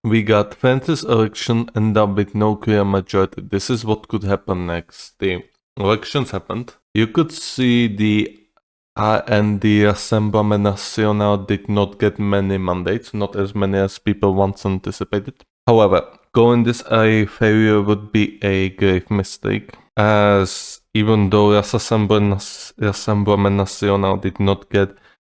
We got France's election end up with no clear majority. This is what could happen next. The elections happened. You could see the and the Rassemblement National did not get many mandates, not as many as people once anticipated. However, calling this a failure would be a grave mistake, as even though Rassemblement National did not get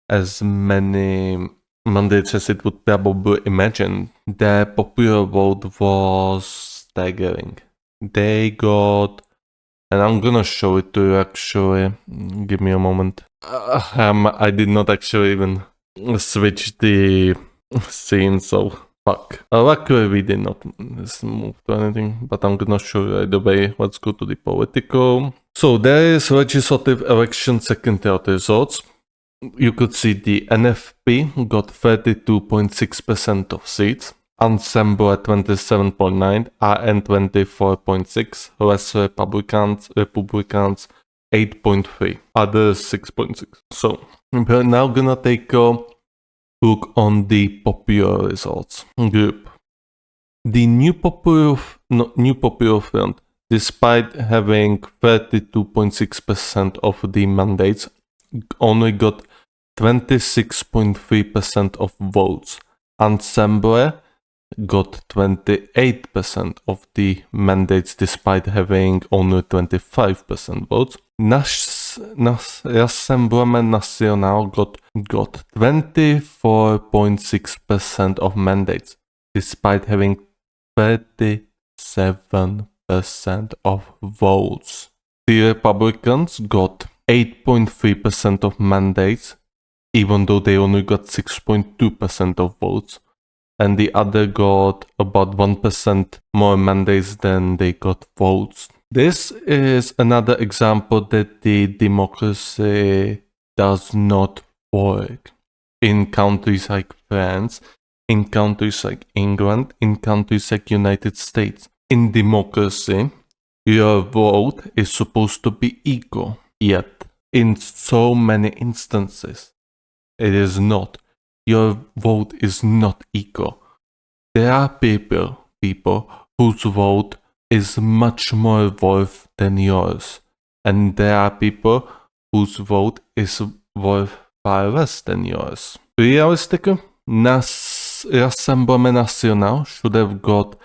as many mandates as it would probably imagine, the popular vote was staggering. They got, and I'm gonna show it to you actually, give me a moment. I did not actually even switch the scene, so fuck. Luckily we did not move to anything, but I'm gonna show you either way. Let's go to the political. So there is legislative election second-round results. You could see the NFP got 32.6% of seats, Ensemble at 27.9%, AN 24.6%, less Republicans 8.3%, others 6.6%. So we're now gonna take a look on the popular results group. The New Popular Front, despite having 32.6% of the mandates, only got 26.3% of votes. Ensemble got 28% of the mandates despite having only 25% votes. Rassemblement National got 24.6% of mandates despite having 37% of votes. The Republicans got 8.3% of mandates, even though they only got 6.2% of votes, and the other got about 1% more mandates than they got votes. This is another example that the democracy does not work in countries like France, in countries like England, in countries like United States. In democracy, your vote is supposed to be equal. Yet, in so many instances, it is not. Your vote is not equal. There are people whose vote is much more worth than yours. And there are people whose vote is worth far less than yours. Realistically, Rassemblement National should have got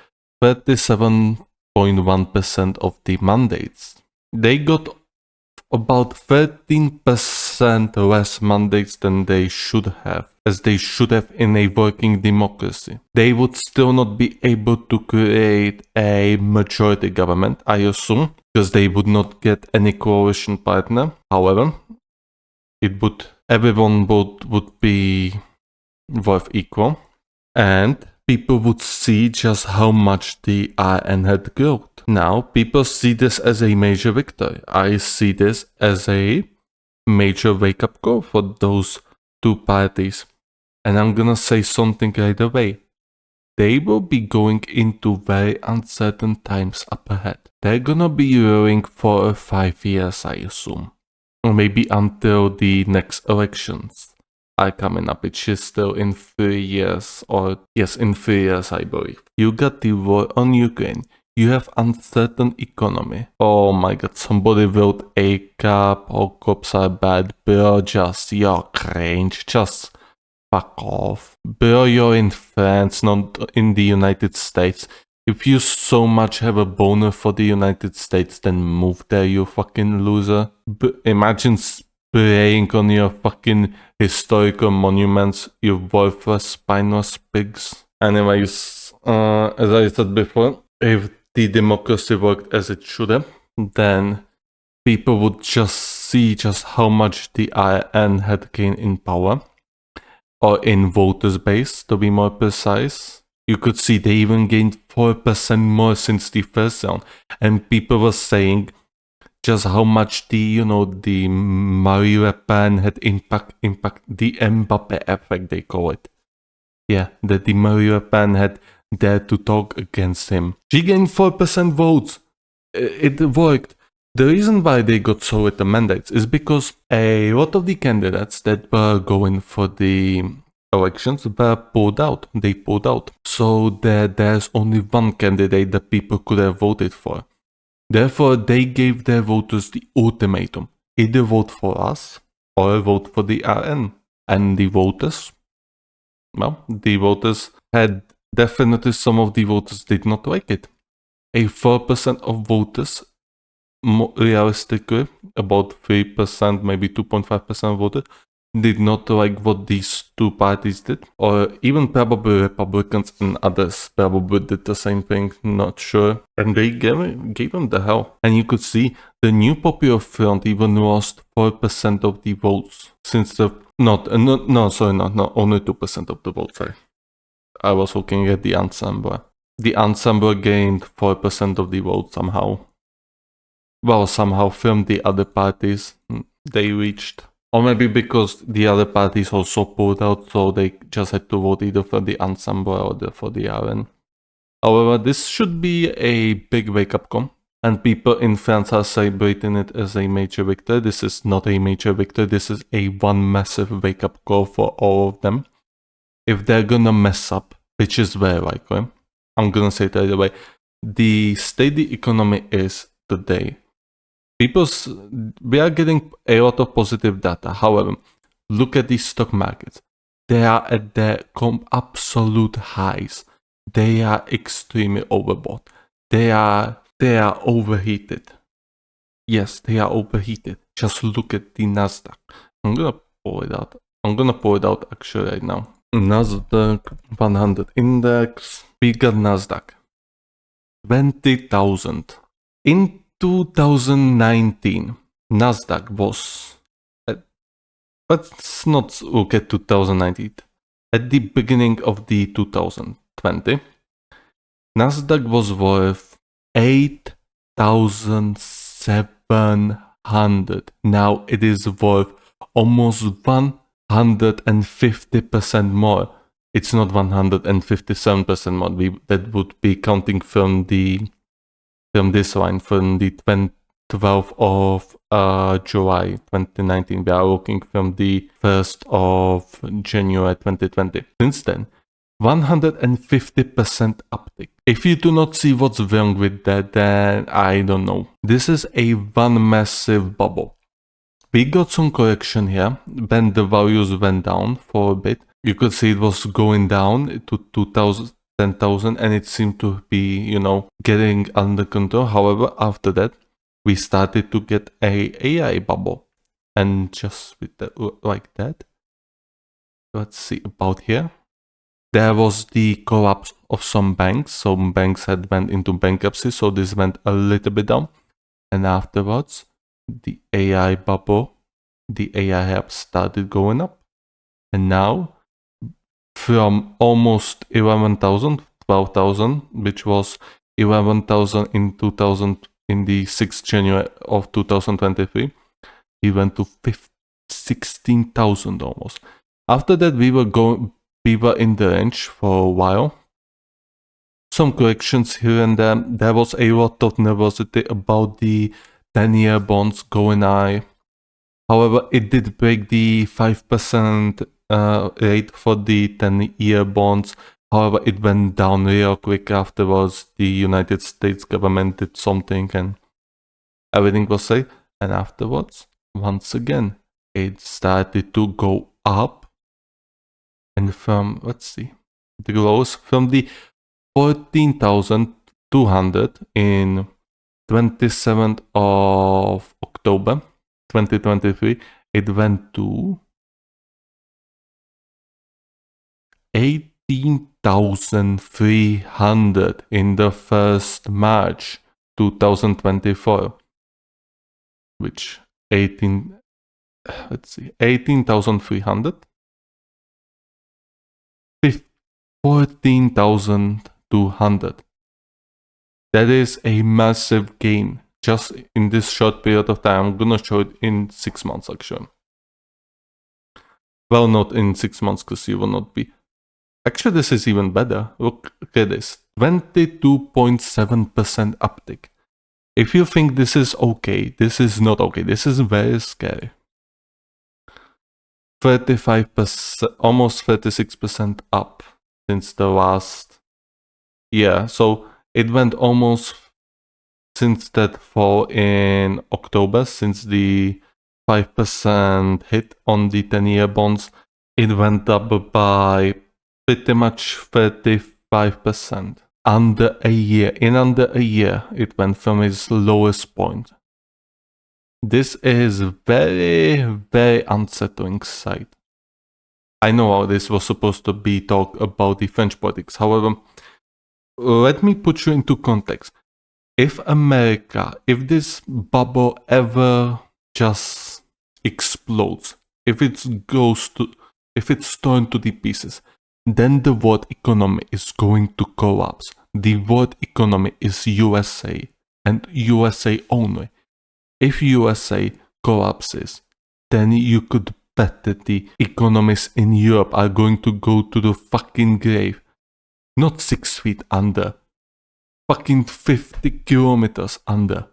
37.1% of the mandates. They got about 13% less mandates than they should have, as they should have in a working democracy. They would still not be able to create a majority government, I assume, because they would not get any coalition partner. However, everyone would be worth equal, and people would see just how much the RN had grown. Now, people see this as a major victory. I see this as a major wake-up call for those two parties. And I'm gonna say something right away. They will be going into very uncertain times up ahead. They're gonna be ruling for 5 years, I assume. Or maybe until the next elections are coming up, which is still in 3 years, in 3 years, I believe. You got the war on Ukraine. You have uncertain economy. Oh my god, somebody wrote ACAP, all cops are bad. Bro, you're cringe, just fuck off. Bro, you're in France, not in the United States. If you so much have a boner for the United States, then move there, you fucking loser. Imagine spraying on your fucking historical monuments, you worthless, spineless pigs. Anyways, as I said before, if the democracy worked as it should have, then people would just see just how much the RN had gained in power, or in voters base to be more precise. You could see they even gained 4% more since the first round, and people were saying just how much the Marine Le Pen had impact the Mbappe effect, they call it. Yeah, that the Marine Le Pen had dared to talk against him. She gained 4% votes. It worked. The reason why they got so little mandates is because a lot of the candidates that were going for the elections were pulled out. They pulled out. So there's only one candidate that people could have voted for. Therefore, they gave their voters the ultimatum. Either vote for us or vote for the RN. And the voters, well, the voters had definitely some of the voters did not like it. A 4% of voters, realistically, about 3%, maybe 2.5% voted, did not like what these two parties did, or even probably Republicans and others probably did the same thing, not sure. And they gave them the hell. And you could see the New Popular Front even lost 4% of the votes since the not only 2% of the votes. Sorry, I was looking at the ensemble. The ensemble gained 4% of the vote somehow. Well, somehow from the other parties they reached. Or maybe because the other parties also pulled out, so they just had to vote either for the ensemble or for the RN. However, this should be a big wake-up call, and people in France are celebrating it as a major victory. This is not a major victory, this is a one massive wake-up call for all of them. If they're gonna mess up, which is very likely, I'm gonna say it right away, the state the economy is today, we are getting a lot of positive data. However, look at these stock markets. They are at their absolute highs. They are extremely overbought. They are overheated. Yes, they are overheated. Just look at the Nasdaq. I'm gonna pull it out actually right now. Nasdaq 100 index. We got Nasdaq 20,000. In 2019, Nasdaq was, let's not look at 2019, at the beginning of the 2020, Nasdaq was worth 8,700. Now it is worth almost 150% more. It's not 157% more. That would be counting from this line, from the 12th of July 2019. We are looking from the 1st of January 2020. Since then, 150% uptick. If you do not see what's wrong with that, then I don't know. This is a one massive bubble. We got some correction here, when the values went down for a bit. You could see it was going down to 2,000. 10,000, and it seemed to be, getting under control. However, after that, we started to get a AI bubble, and just with that, like that. Let's see about here. There was the collapse of some banks. Some banks had went into bankruptcy, so this went a little bit down. And afterwards, the AI bubble, the AI hype started going up, and now, from almost 11,000, 12,000, which was 11,000 in the 6th January of 2023, we went to 16,000 almost. After that, we were in the range for a while. Some corrections here and there. There was a lot of nervosity about the 10-year bonds going high. However, it did break the 5% rate for the 10-year bonds. However, it went down real quick afterwards. The United States government did something and everything was safe. And afterwards, once again, it started to go up. And from, let's see, the lows from the 14,200 in 27th of October 2023, it went to 18,300 in the 1st March 2024, which 18,300, 14,200. That is a massive gain just in this short period of time. I'm gonna show it in 6 months actually. Well, not in 6 months because you will not be. Actually, this is even better. Look at this, 22.7% uptick. If you think this is okay, this is not okay. This is very scary. 35%, almost 36% up since the last year. So it went almost since that fall in October, since the 5% hit on the 10-year bonds, it went up by pretty much 35%. Under a year, it went from its lowest point. This is very, very unsettling sight. I know this was supposed to be talk about the French politics. However, let me put you into context. If this bubble ever just explodes, if it's torn to the pieces, then the world economy is going to collapse. The world economy is USA and USA only. If USA collapses, then you could bet that the economies in Europe are going to go to the fucking grave. Not 6 feet under. Fucking 50 kilometers under.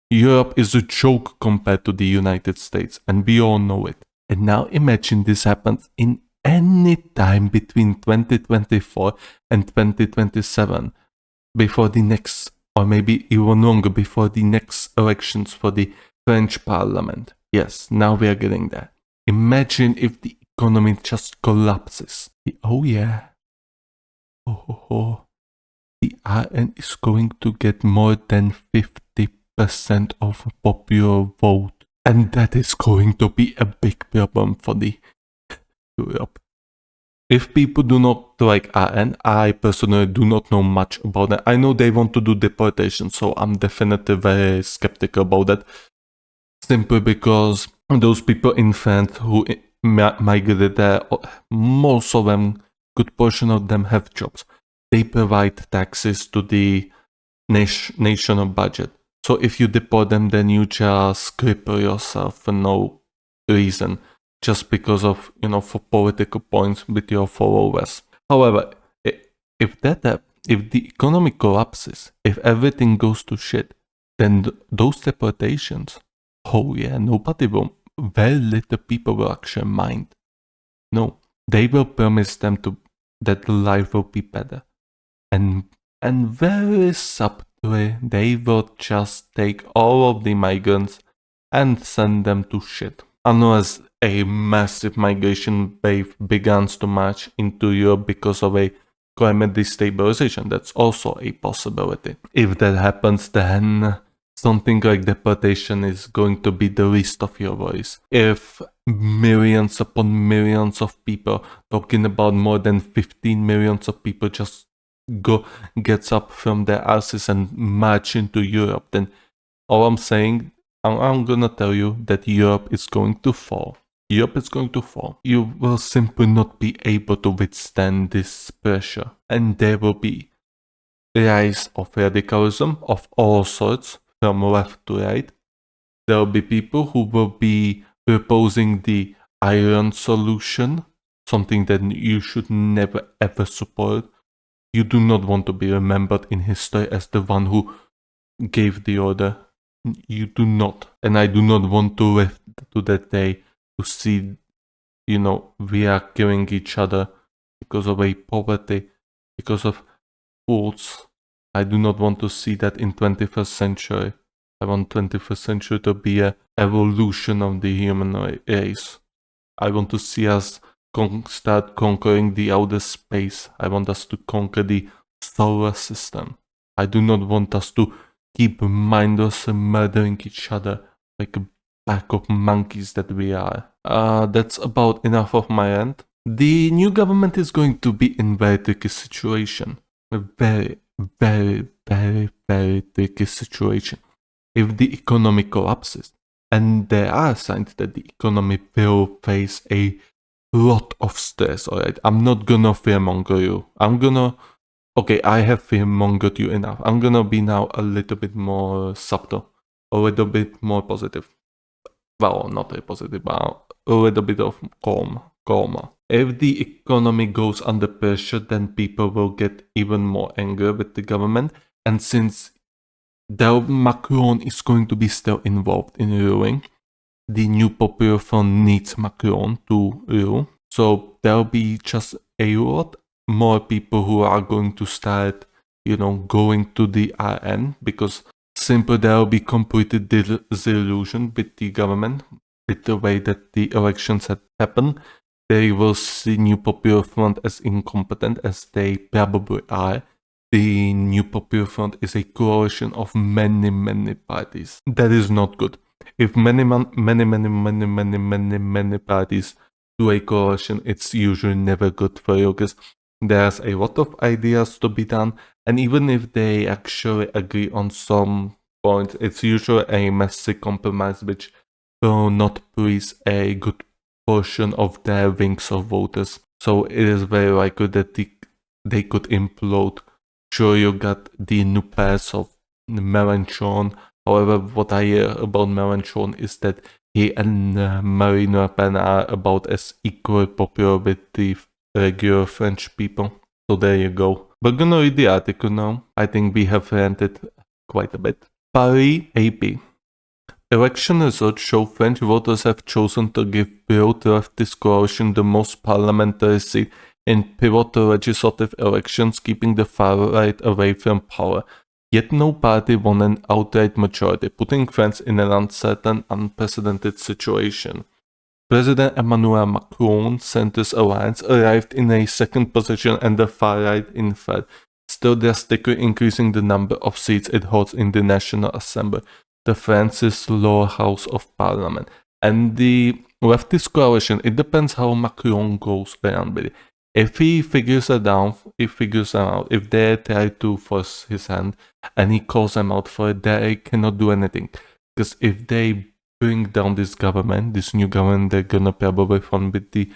Europe is a joke compared to the United States, and we all know it. And now imagine this happens in any time between 2024 and 2027, before the next, or maybe even longer, before the next elections for the French parliament. Yes, now we are getting there. Imagine if the economy just collapses. Oh yeah. The RN is going to get more than 50% of popular vote. And that is going to be a big problem for the Europe. If people do not like RN, I personally do not know much about that. I know they want to do deportation, so I'm definitely very skeptical about that. Simply because those people in France who migrated there, most of them, good portion of them have jobs. They provide taxes to the national budget. So if you deport them, then you just cripple yourself for no reason, just because of, for political points with your followers. However, if the economy collapses, if everything goes to shit, then those deportations, very little people will actually mind. No, they will promise them that life will be better. And very subtly, they will just take all of the migrants and send them to shit. Unless a massive migration wave begins to march into Europe because of a climate destabilization. That's also a possibility. If that happens, then something like deportation is going to be the least of your worries. If millions upon millions of people, talking about more than 15 millions of people, just gets up from their asses and march into Europe, then all I'm saying, I'm gonna tell you that Europe is going to fall. Europe is going to fall. You will simply not be able to withstand this pressure, and there will be rise of radicalism of all sorts, from left to right. There will be people who will be proposing the iron solution, something that you should never ever support. You do not want to be remembered in history as the one who gave the order. You do not. And I do not want to live to that day to see, we are killing each other because of a poverty, because of fools. I do not want to see that in 21st century. I want 21st century to be an evolution of the human race. I want to see us start conquering the outer space. I want us to conquer the solar system. I do not want us to keep mindlessly murdering each other like a pack of monkeys that we are. That's about enough of my end. The new government is going to be in a very tricky situation. A very, very, very, very tricky situation. If the economy collapses, and there are signs that the economy will face a lot of stress, alright? I'm not gonna fearmonger you. I have fearmongered you enough. I'm gonna be now a little bit more subtle, a little bit more positive. Well, not very positive, but a little bit of calmer. If the economy goes under pressure, then people will get even more angry with the government. And since Macron is going to be still involved in ruling, the new Popular Front needs Macron to rule. So there'll be just a lot more people who are going to start, going to the RN, because simply there will be complete disillusion with the government, with the way that the elections had happened. They will see New Popular Front as incompetent, as they probably are. The New Popular Front is a coalition of many parties. That is not good. If many parties do a coalition, it's usually never good for you, because there's a lot of ideas to be done, and even if they actually agree on some points, it's usually a messy compromise which will not please a good portion of their wings of voters. So it is very likely that they could implode. Sure, you got the new pass of Mélenchon. However, what I hear about Mélenchon is that he and Marine Le Pen are about as equally popular with the regular French people. So there you go. We're gonna read the article now. I think we have ranted quite a bit. Paris AP. Election results show French voters have chosen to give pro-leftist coalition the most parliamentary seat in pivotal legislative elections, keeping the far right away from power. Yet no party won an outright majority, putting France in an uncertain, unprecedented situation. President Emmanuel Macron's centrist alliance arrived in a second position and the far right in third, still drastically increasing the number of seats it holds in the National Assembly, the France's lower house of parliament. And the leftist coalition, it depends how Macron goes around with it. If he figures it out, if they try to force his hand and he calls them out for it, they cannot do anything. Because if they bring down this government, this new government, they're gonna probably form with the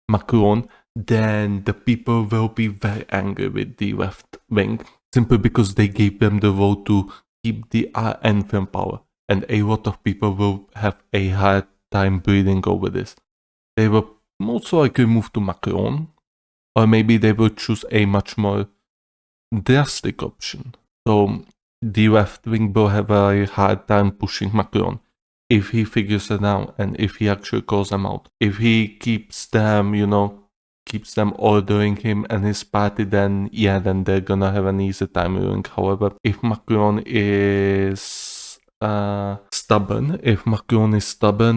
Macron, then the people will be very angry with the left wing, simply because they gave them the vote to keep the RN from power. And a lot of people will have a hard time breathing over this. They will most likely move to Macron, or maybe they will choose a much more drastic option. So the left wing will have a hard time pushing Macron if he figures it out and if he actually calls them out. If he keeps them, keeps them ordering him and his party, then they're gonna have an easy time ruling. However, if Macron is stubborn,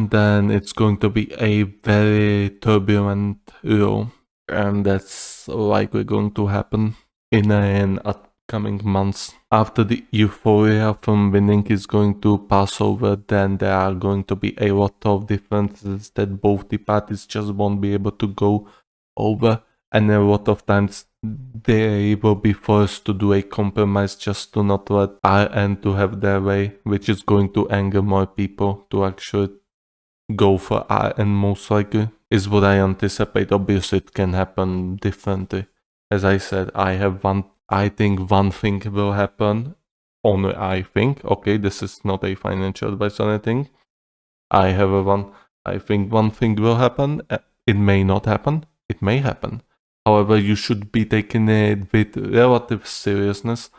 then it's going to be a very turbulent rule. And that's likely going to happen in an upcoming months. After the euphoria from winning is going to pass over, then there are going to be a lot of differences that both the parties just won't be able to go over, and a lot of times they will be forced to do a compromise just to not let RN to have their way, which is going to anger more people to actually go for RN most likely, is what I anticipate. Obviously it can happen differently. As I said, I think one thing will happen, only I think, okay, this is not a financial advice or anything. I think one thing will happen. It may not happen, it may happen. However, you should be taking it with relative seriousness.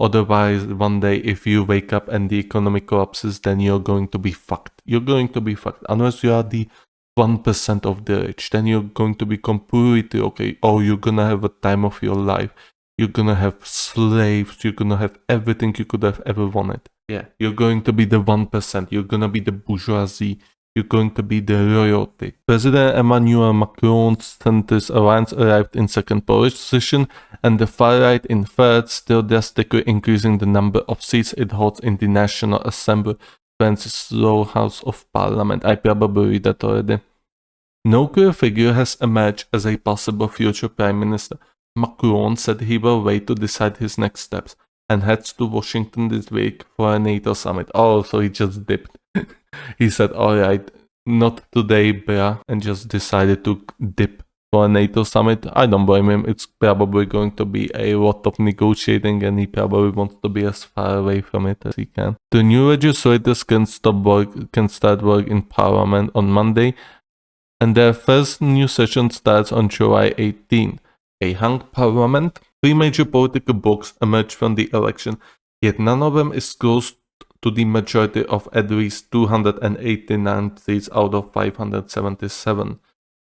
Otherwise, one day, if you wake up and the economy collapses, then you're going to be fucked. You're going to be fucked. Unless you are the 1% of the rich, then you're going to be completely okay. Oh, you're gonna have a time of your life. You're gonna have slaves. You're gonna have everything you could have ever wanted. Yeah, you're going to be the 1%. You're gonna be the bourgeoisie. You're going to be the royalty. President Emmanuel Macron's centrist alliance arrived in second position, and the far right in third, still drastically increasing the number of seats it holds in the National Assembly, France's lower house of parliament. I probably read that already. No clear figure has emerged as a possible future prime minister. Macron said he will wait to decide his next steps and heads to Washington this week for a NATO summit. Oh, so he just dipped. He said, alright, not today, bruh, and just decided to dip for a NATO summit. I don't blame him. It's probably going to be a lot of negotiating, and he probably wants to be as far away from it as he can. The new legislators can start work in Parliament on Monday, and their first new session starts on July 18. A hung Parliament. 3 major political blocs emerged from the election, yet none of them is close to the majority of at least 289 seats out of 577.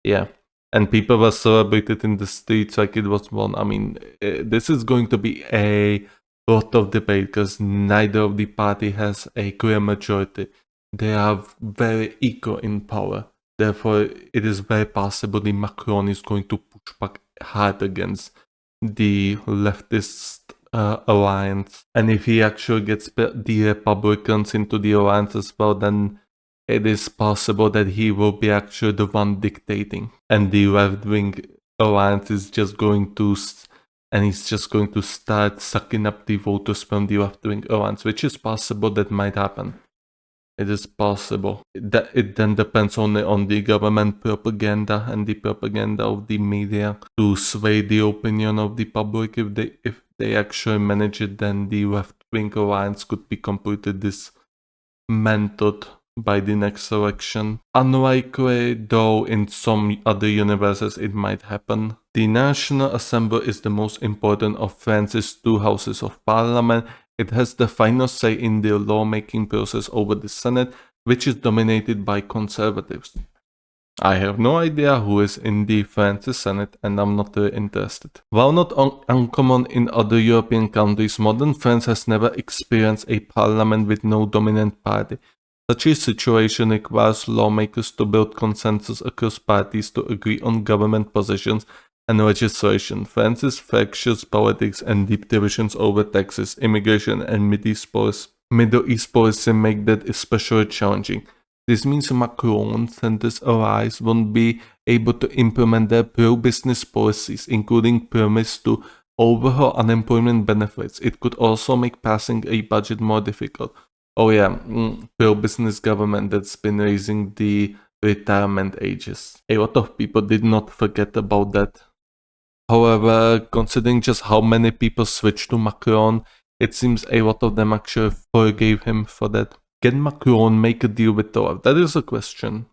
Yeah. And people were celebrated in the streets like it was one. I mean, this is going to be a lot of debate because neither of the party has a clear majority. They are very equal in power. Therefore, it is very possible the Macron is going to push back hard against the leftist alliance. And if he actually gets the Republicans into the alliance as well, then it is possible that he will be actually the one dictating. And the left-wing alliance is just going to, and he's just going to start sucking up the voters from the left-wing alliance, which is possible that might happen. It is possible. It then depends only on the government propaganda and the propaganda of the media to sway the opinion of the public. If they actually manage it, then the left-wing alliance could be completely dismantled by the next election. Unlikely, though in some other universes it might happen. The National Assembly is the most important of France's two houses of parliament. It has the final say in the lawmaking process over the Senate, which is dominated by conservatives. I have no idea who is in the French Senate, and I'm not really interested. While not uncommon in other European countries, modern France has never experienced a parliament with no dominant party. Such a situation requires lawmakers to build consensus across parties to agree on government positions and legislation. France's fractious politics and deep divisions over taxes, immigration, and Middle East policy make that especially challenging. This means Macron and his allies won't be able to implement their pro-business policies, including promise to overhaul unemployment benefits. It could also make passing a budget more difficult. Oh yeah, pro-business government that's been raising the retirement ages. A lot of people did not forget about that. However, considering just how many people switched to Macron, it seems a lot of them actually forgave him for that. Can Macron make a deal with the left? That is a question.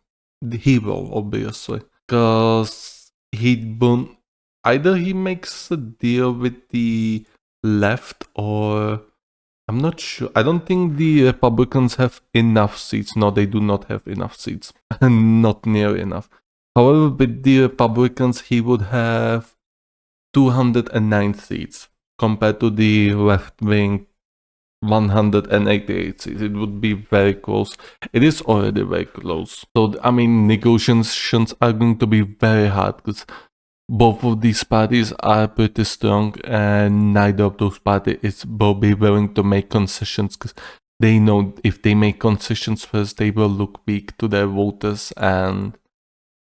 He will, obviously. Because either he makes a deal with the left or... I'm not sure. I don't think the Republicans have enough seats. No, they do not have enough seats. Not near enough. However, with the Republicans, he would have 209 seats compared to the left-wing 188 seats. It would be very close. It is already very close. So, I mean, negotiations are going to be very hard because both of these parties are pretty strong and neither of those parties will be willing to make concessions because they know if they make concessions first, they will look weak to their voters, and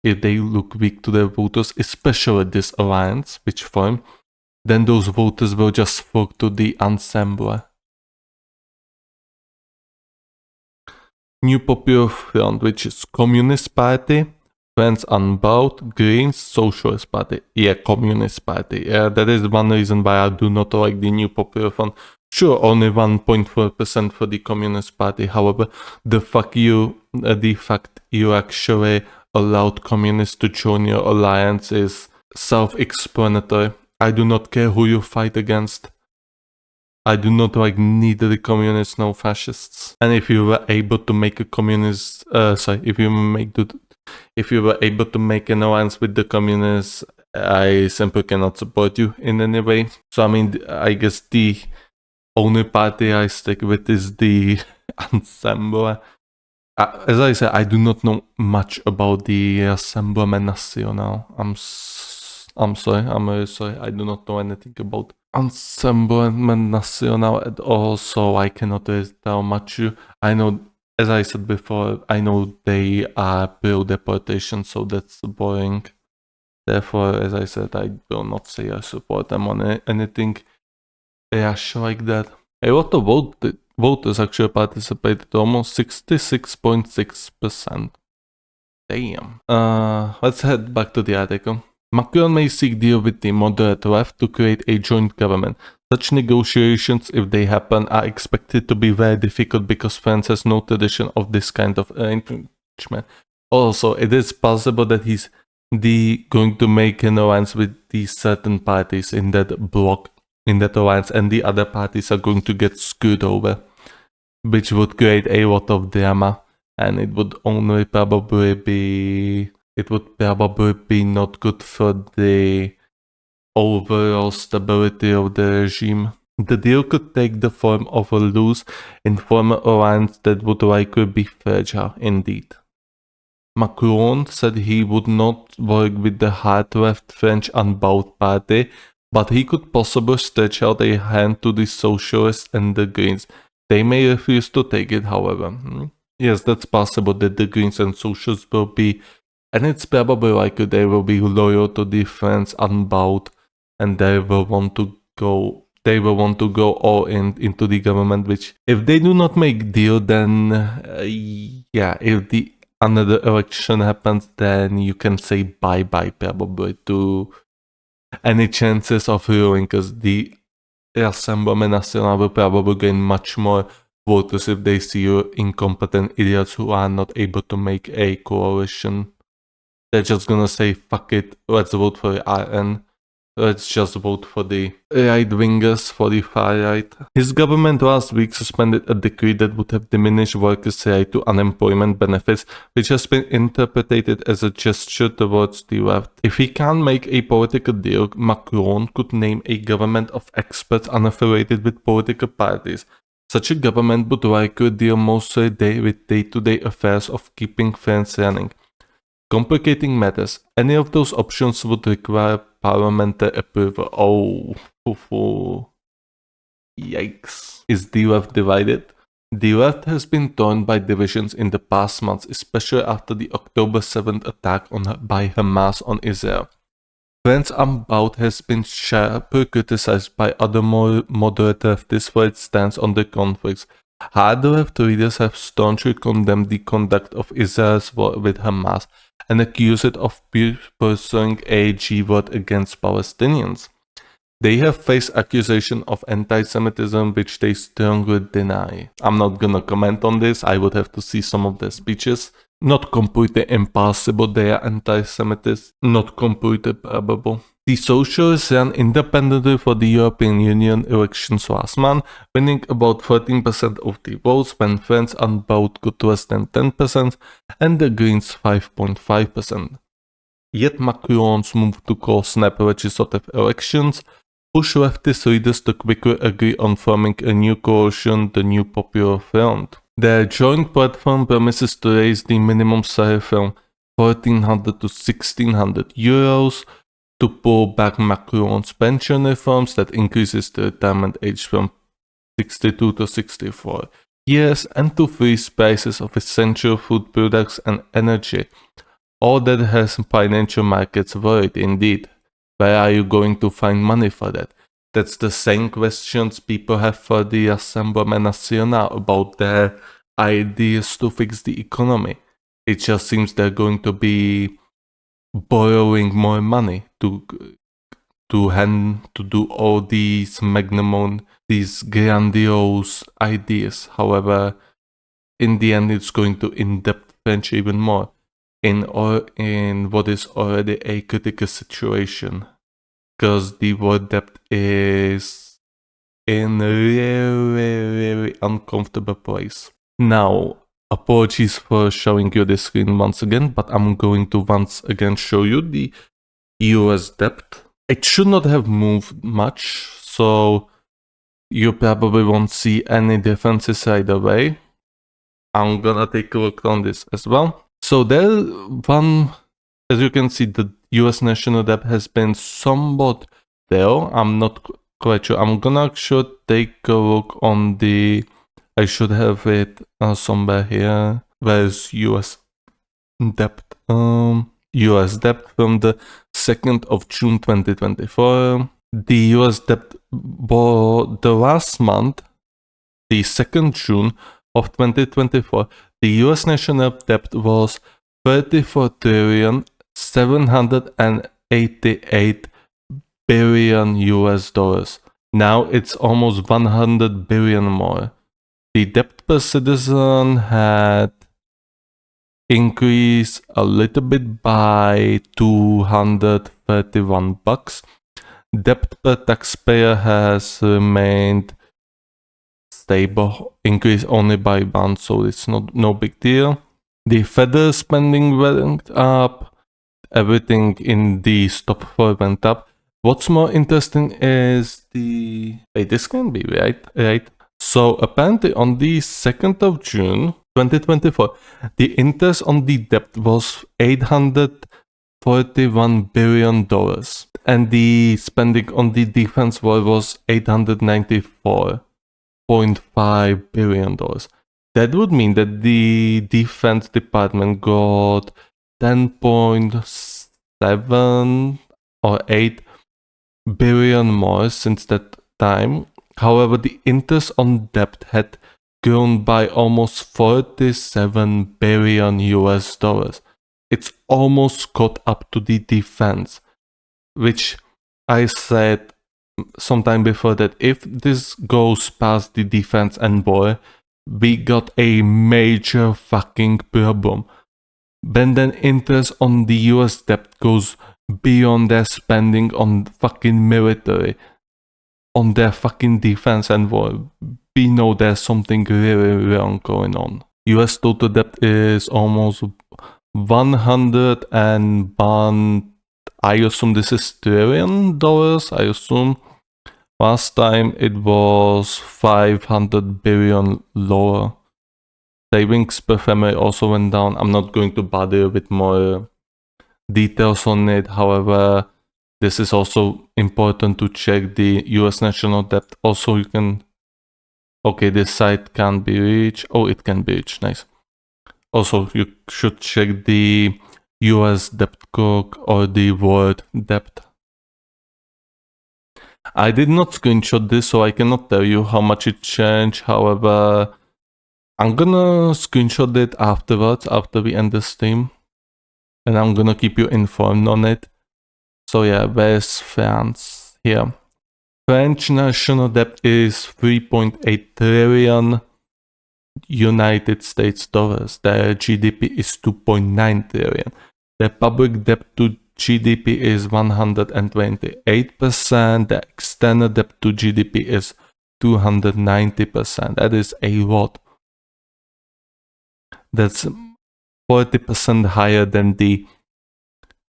if they look weak to their voters, especially this alliance which formed, then those voters will just flock to the ensemble. New Popular Front, which is Communist Party, France Unbowed, Greens, Socialist Party. Yeah, Communist Party. Yeah, that is one reason why I do not like the New Popular Front. Sure, only 1.4% for the Communist Party. However, the fact you actually allowed communists to join your alliance is self-explanatory. I do not care who you fight against. I do not like neither the communists nor fascists. And if you were able to make a communist, if you were able to make an alliance with the communists, I simply cannot support you in any way. So I mean, I guess the only party I stick with is the Ensemble. As I said, I do not know much about the Rassemblement National. I'm sorry, I'm really sorry. I do not know anything about Rassemblement National at all, so I cannot really tell much. I know, as I said before, I know they are pro-deportation, so that's boring. Therefore, as I said, I will not say I support them on anything rash like that. A lot of voters actually participated, almost 66.6%. Damn. Let's head back to the article. Macron may seek deal with the moderate left to create a joint government. Such negotiations, if they happen, are expected to be very difficult because France has no tradition of this kind of arrangement. Also, it is possible that he's going to make an alliance with these certain parties in that bloc, in that alliance, and the other parties are going to get screwed over. which would create a lot of drama, and it would probably be not good for the overall stability of the regime. The deal could take the form of a loose, informal alliance that would likely be fragile indeed. Macron said he would not work with the hard-left French Unbowed Party, but he could possibly stretch out a hand to the Socialists and the Greens. They may refuse to take it, however. Yes, that's possible that the Greens and Socialists will be, and it's probably likely they will be loyal to the French Unbowed, and they will want to go all into the government, which if they do not make deal, then if the another election happens, then you can say bye-bye probably to any chances of ruling, because the Rassemblement National will probably gain much more voters if they see you incompetent idiots who are not able to make a coalition. They're just gonna say, fuck it, let's vote for the RN. Let's just vote for the right-wingers, for the far right. His government last week suspended a decree that would have diminished workers' right to unemployment benefits, which has been interpreted as a gesture towards the left. If he can't make a political deal, Macron could name a government of experts unaffiliated with political parties. Such a government would likely deal mostly with day-to-day affairs of keeping France running. Complicating matters, any of those options would require parliamentary approval. Oh, yikes. Is the left divided? The left has been torn by divisions in the past months, especially after the October 7th attack by Hamas on Israel. France Unbowed has been sharply criticized by other more moderate leftists for its stance on the conflicts. Hard left leaders have staunchly condemned the conduct of Israel's war with Hamas and accused it of pursuing a jihad against Palestinians. They have faced accusation of anti-Semitism, which they strongly deny. I'm not gonna comment on this, I would have to see some of their speeches. Not completely impossible they are anti-Semitist, not completely probable. The Socialists ran independently for the European Union elections last month, winning about 13% of the votes when France Unbowed got less than 10% and the Greens 5.5%. Yet Macron's move to call snap legislative elections pushed leftist leaders to quickly agree on forming a new coalition, the New Popular Front. Their joint platform promises to raise the minimum salary from 1,400 to 1,600 euros, to pull back Macron's pension reforms that increases the retirement age from 62 to 64 years, and to freeze prices of essential food products and energy. All that has financial markets worried indeed. Where are you going to find money for that? That's the same questions people have for the Rassemblement National about their ideas to fix the economy. It just seems they're going to be borrowing more money to do all these these grandiose ideas. However, in the end, it's going to in-depth French even more in what is already a critical situation, because the world debt is in a very uncomfortable place. Now, apologies for showing you this screen once again, but I'm going to once again show you the US debt. It should not have moved much, so you probably won't see any differences right away. I'm gonna take a look on this as well. So as you can see, the US national debt has been somewhat there. I'm not quite sure. I'm gonna actually take a look on I should have it somewhere here. Where's US debt? US debt from the 2nd of June 2024. The US debt for the last month, the 2nd June of 2024, the US national debt was 34 trillion 788 billion US dollars. Now it's almost 100 billion more. The debt per citizen had increased a little bit by $231. Debt per taxpayer has remained stable, increased only by £1, so it's no big deal. The federal spending went up, everything in the stop for went up. What's more interesting is wait, this can be right. So apparently on the 2nd of June 2024, the interest on the debt was $841 billion, and the spending on the defense war was $894.5 billion. That would mean that the Defense Department got 10.7 or 8 billion more since that time. However, the interest on debt had grown by almost 47 billion US dollars. It's almost caught up to the defense, which I said sometime before that if this goes past the defense and war, we got a major fucking problem. When then interest on the US debt goes beyond their spending on fucking military, on their fucking defense and war, we know there's something really wrong going on. US total debt is almost 101, I assume this is trillion dollars, I assume. Last time it was 500 billion lower. Savings per family also went down. I'm not going to bother with more details on it. However, this is also important to check the US national debt. Also, you can... Okay, this site can't be reached. Oh, it can be reached. Nice. Also, you should check the US debt clock or the world debt. I did not screenshot this, so I cannot tell you how much it changed. However, I'm gonna screenshot it afterwards, after we end the stream. And I'm gonna keep you informed on it. So yeah, where's France? Here. French national debt is 3.8 trillion United States dollars. Their GDP is 2.9 trillion. Their public debt to GDP is 128%. The external debt to GDP is 290%. That is a lot. That's 40% higher than the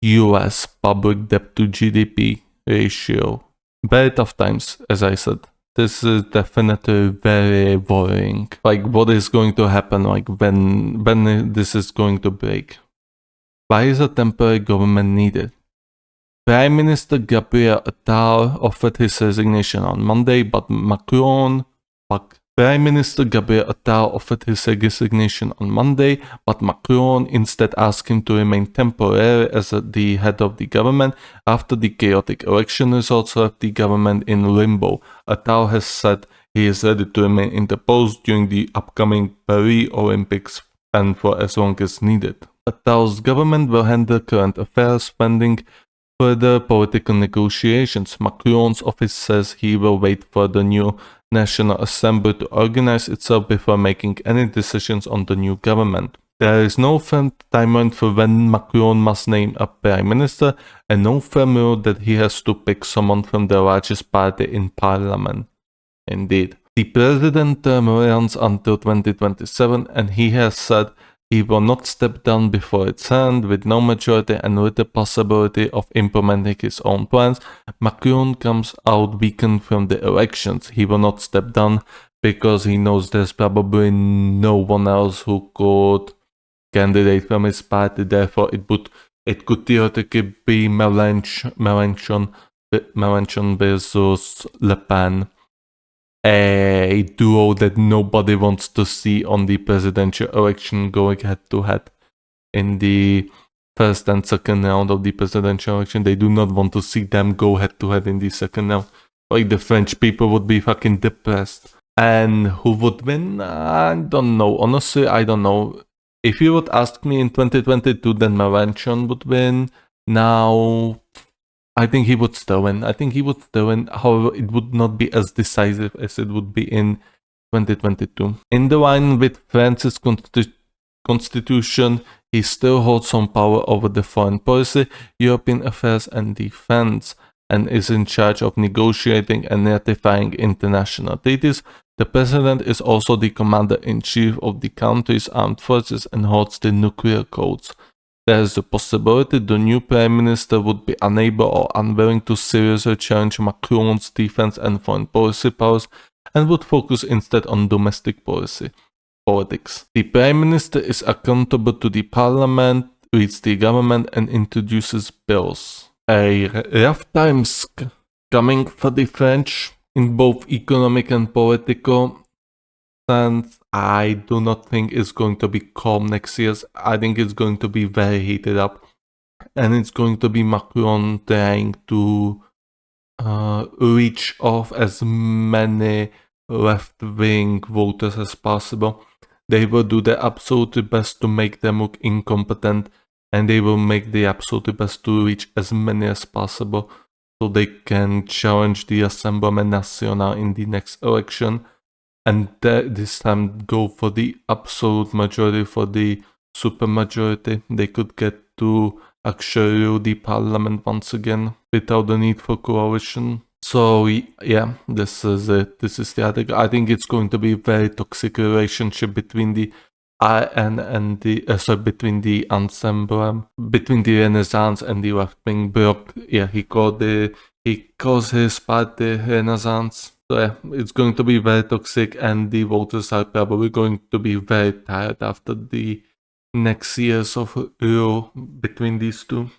US public debt to GDP ratio. Very tough times, as I said. This is definitely very worrying. Like, what is going to happen, like, when this is going to break? Why is a temporary government needed? Prime Minister Gabriel Attal offered his resignation on Monday, but Prime Minister Gabriel Attal offered his resignation on Monday, but Macron instead asked him to remain temporarily as the head of the government after the chaotic election results left the government in limbo. Attal has said he is ready to remain in the post during the upcoming Paris Olympics and for as long as needed. Attal's government will handle current affairs pending further political negotiations. Macron's office says he will wait for the new National Assembly to organize itself before making any decisions on the new government. There is no firm timeline for when Macron must name a prime minister, and no firm rule that he has to pick someone from the largest party in parliament. Indeed. The president term runs until 2027, and he has said he will not step down before its end. With no majority and with the possibility of implementing his own plans, Macron comes out weakened from the elections. He will not step down because he knows there's probably no one else who could candidate from his party. Therefore, it could theoretically be Mélenchon versus Le Pen. A duo that nobody wants to see on the presidential election going head to head in the first and second round of the presidential election. They do not want to see them go head to head in the second round. Like, the French people would be fucking depressed. And who would win? I don't know. Honestly, I don't know. If you would ask me in 2022, then Mélenchon would win. Now, I think he would still win. However, it would not be as decisive as it would be in 2022. In the line with France's constitution, he still holds some power over the foreign policy, European affairs and defense, and is in charge of negotiating and ratifying international treaties. The president is also the commander-in-chief of the country's armed forces and holds the nuclear codes. There is the possibility the new prime minister would be unable or unwilling to seriously challenge Macron's defense and foreign policy powers and would focus instead on domestic politics. The prime minister is accountable to the parliament, leads the government, and introduces bills. A rough times coming for the French in both economic and political sense. I do not think it's going to be calm next year. I think it's going to be very heated up, and it's going to be Macron trying to reach off as many left-wing voters as possible. They will do their absolute best to make them look incompetent, and they will make the absolute best to reach as many as possible so they can challenge the Rassemblement National in the next election, and this time go for the absolute majority, for the supermajority. They could get to actually rule the parliament once again without the need for coalition. So yeah, this is it. This is the article. I think it's going to be a very toxic relationship between the RN and the between the ensemble, between the Renaissance and the left-wing bloc. Yeah, he calls his party Renaissance. So yeah, it's going to be very toxic, and the voters are probably going to be very tired after the next years of rule between these two.